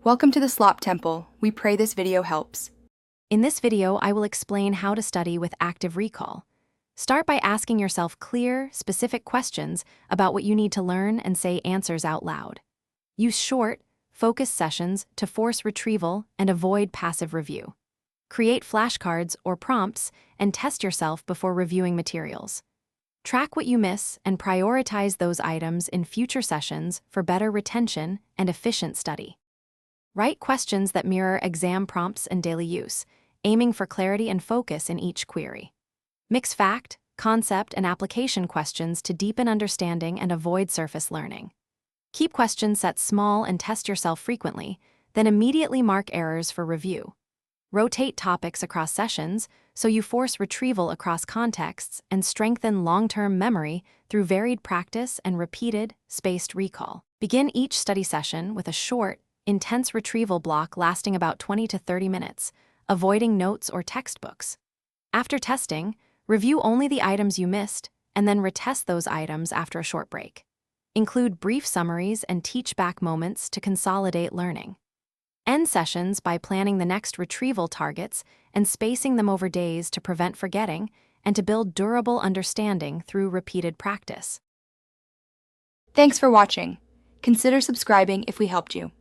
Welcome to the Slop Temple. We pray this video helps. In this video, I will explain how to study with active recall. Start by asking yourself clear, specific questions about what you need to learn and say answers out loud. Use short, focused sessions to force retrieval and avoid passive review. Create flashcards or prompts and test yourself before reviewing materials. Track what you miss and prioritize those items in future sessions for better retention and efficient study. Write questions that mirror exam prompts and daily use, aiming for clarity and focus in each query. Mix fact, concept, and application questions to deepen understanding and avoid surface learning. Keep question sets small and test yourself frequently, then immediately mark errors for review. Rotate topics across sessions so you force retrieval across contexts and strengthen long-term memory through varied practice and repeated, spaced recall. Begin each study session with a short, intense retrieval block lasting about 20 to 30 minutes, avoiding notes or textbooks. After testing, review only the items you missed and then retest those items after a short break. Include brief summaries and teach-back moments to consolidate learning. End sessions by planning the next retrieval targets and spacing them over days to prevent forgetting and to build durable understanding through repeated practice. Thanks for watching. Consider subscribing if we helped you.